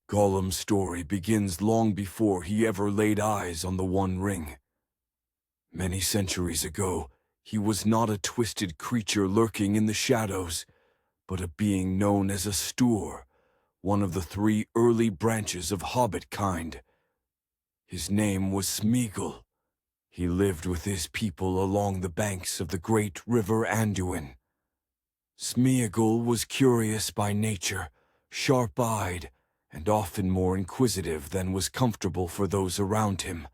Gollum's story begins long before he ever laid eyes on the One Ring. Many centuries ago, he was not a twisted creature lurking in the shadows, but a being known as a Stoor, one of the three early branches of hobbit kind. His name was Smeagol. He lived with his people along the banks of the great river Anduin. Smeagol was curious by nature, sharp-eyed, and often more inquisitive than was comfortable for those around him.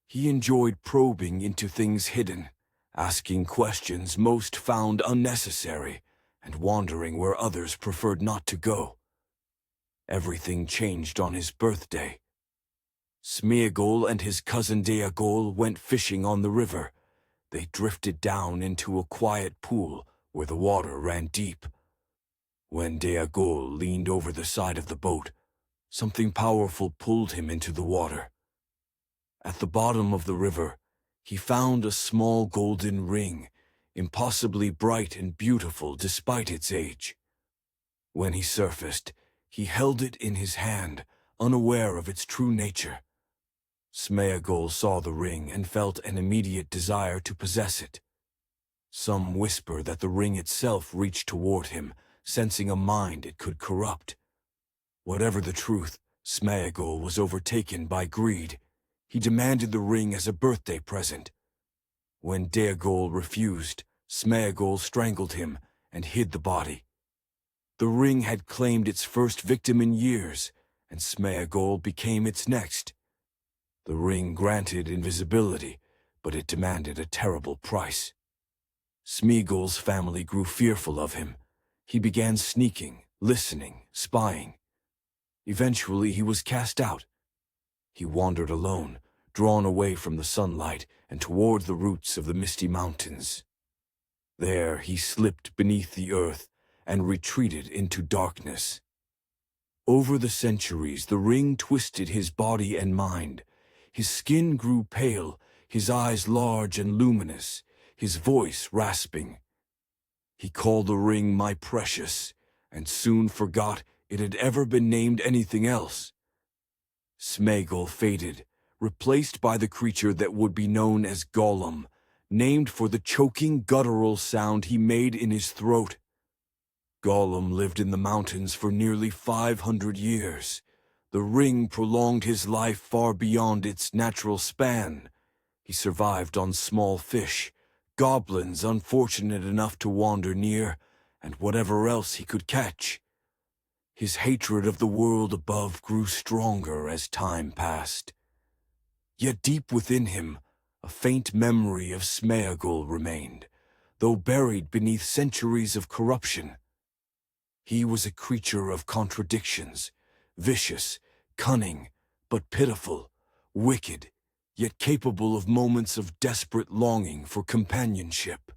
He enjoyed probing into things hidden, asking questions most found unnecessary, and wandering where others preferred not to go. Everything changed on his birthday. Smeagol and his cousin Deagol went fishing on the river. They drifted down into a quiet pool where the water ran deep. When Deagol leaned over the side of the boat, something powerful pulled him into the water. At the bottom of the river, he found a small golden ring, impossibly bright and beautiful despite its age. When he surfaced, he held it in his hand, unaware of its true nature. Smeagol saw the ring and felt an immediate desire to possess it. Some whisper that the ring itself reached toward him, sensing a mind it could corrupt. Whatever the truth, Smeagol was overtaken by greed. He demanded the ring as a birthday present. When Deagol refused, Smeagol strangled him and hid the body. The ring had claimed its first victim in years, and Smeagol became its next. The ring granted invisibility, but it demanded a terrible price. Smeagol's family grew fearful of him. He began sneaking, listening, spying. Eventually he was cast out. He wandered alone, drawn away from the sunlight and toward the roots of the misty mountains. There he slipped beneath the earth and retreated into darkness. Over the centuries, the ring twisted his body and mind. His skin grew pale, his eyes large and luminous, his voice rasping. He called the ring my precious, and soon forgot it had ever been named anything else. Smeagol faded, replaced by the creature that would be known as Gollum, named for the choking guttural sound he made in his throat. Gollum lived in the mountains for nearly 500 years. The ring prolonged his life far beyond its natural span. He survived on small fish, goblins unfortunate enough to wander near, and whatever else he could catch. His hatred of the world above grew stronger as time passed. Yet deep within him, a faint memory of Smeagol remained, though buried beneath centuries of corruption. He was a creature of contradictions, vicious, cunning, but pitiful, wicked, yet capable of moments of desperate longing for companionship.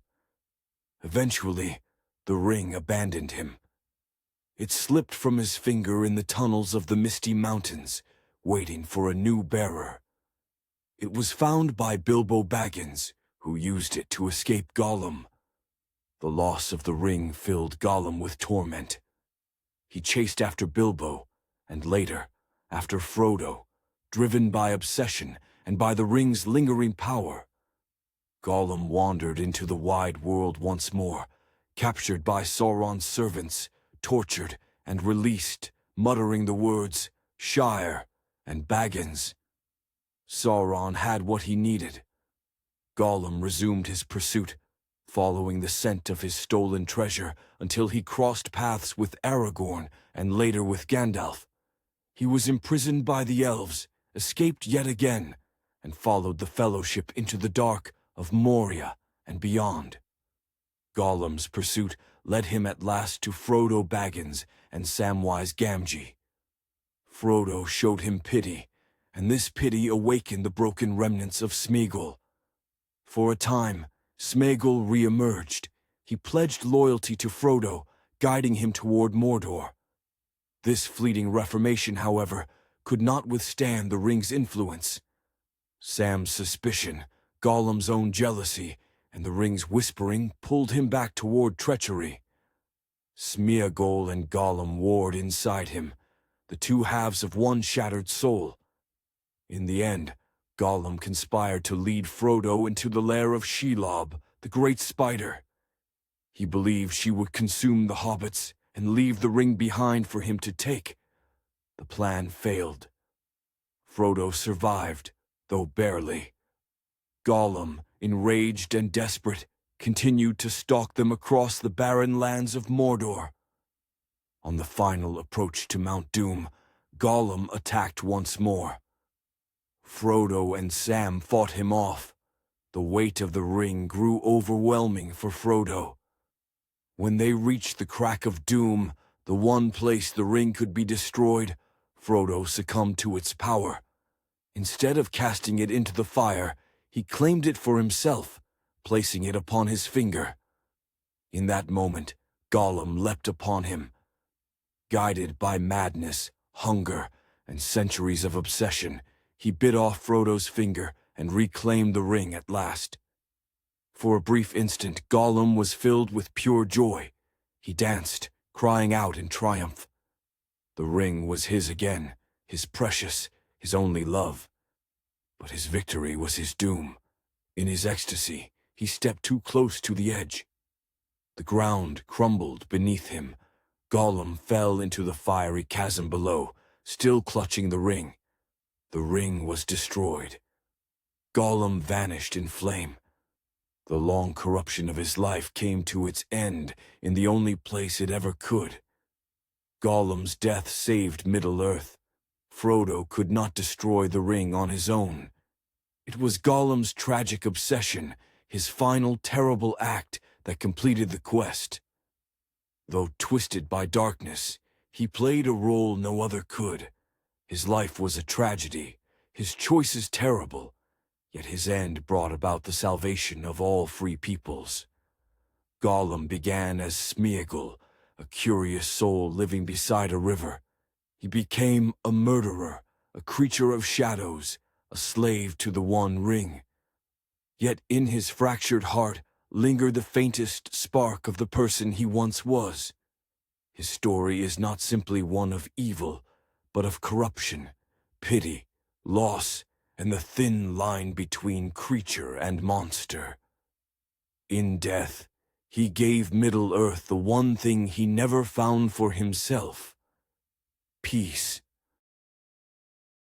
Eventually, the ring abandoned him. It slipped from his finger in the tunnels of the misty mountains, waiting for a new bearer. It was found by Bilbo Baggins, who used it to escape Gollum. The loss of the ring filled Gollum with torment. He chased after Bilbo, and later, after Frodo, driven by obsession and by the ring's lingering power. Gollum wandered into the wide world once more, captured by Sauron's servants, tortured and released, muttering the words, Shire and Baggins. Sauron had what he needed. Gollum resumed his pursuit, following the scent of his stolen treasure until he crossed paths with Aragorn and later with Gandalf. He was imprisoned by the elves, escaped yet again, and followed the Fellowship into the dark of Moria and beyond. Gollum's pursuit led him at last to Frodo Baggins and Samwise Gamgee. Frodo showed him pity, and this pity awakened the broken remnants of Smeagol. For a time, Smeagol re-emerged. He pledged loyalty to Frodo, guiding him toward Mordor. This fleeting reformation, however, could not withstand the ring's influence. Sam's suspicion, Gollum's own jealousy, and the ring's whispering pulled him back toward treachery. Smeagol and Gollum warred inside him, the two halves of one shattered soul. In the end, Gollum conspired to lead Frodo into the lair of Shelob, the great spider. He believed she would consume the hobbits and leave the ring behind for him to take. The plan failed. Frodo survived, though barely. Gollum, enraged and desperate, continued to stalk them across the barren lands of Mordor. On the final approach to Mount Doom, Gollum attacked once more. Frodo and Sam fought him off. The weight of the ring grew overwhelming for Frodo. When they reached the crack of doom, the one place the ring could be destroyed, Frodo succumbed to its power. Instead of casting it into the fire, he claimed it for himself, placing it upon his finger. In that moment, Gollum leapt upon him. Guided by madness, hunger, and centuries of obsession, he bit off Frodo's finger and reclaimed the ring at last. For a brief instant, Gollum was filled with pure joy. He danced, crying out in triumph. The ring was his again, his precious, his only love. But his victory was his doom. In his ecstasy, he stepped too close to the edge. The ground crumbled beneath him. Gollum fell into the fiery chasm below, still clutching the ring. The ring was destroyed. Gollum vanished in flame. The long corruption of his life came to its end in the only place it ever could. Gollum's death saved Middle-earth. Frodo could not destroy the ring on his own. It was Gollum's tragic obsession, his final terrible act, that completed the quest. Though twisted by darkness, he played a role no other could. His life was a tragedy, his choices terrible, yet his end brought about the salvation of all free peoples. Gollum began as Smeagol, a curious soul living beside a river. He became a murderer, a creature of shadows, a slave to the One Ring. Yet in his fractured heart lingered the faintest spark of the person he once was. His story is not simply one of evil, but of corruption, pity, loss, and the thin line between creature and monster. In death, he gave Middle-earth the one thing he never found for himself: peace.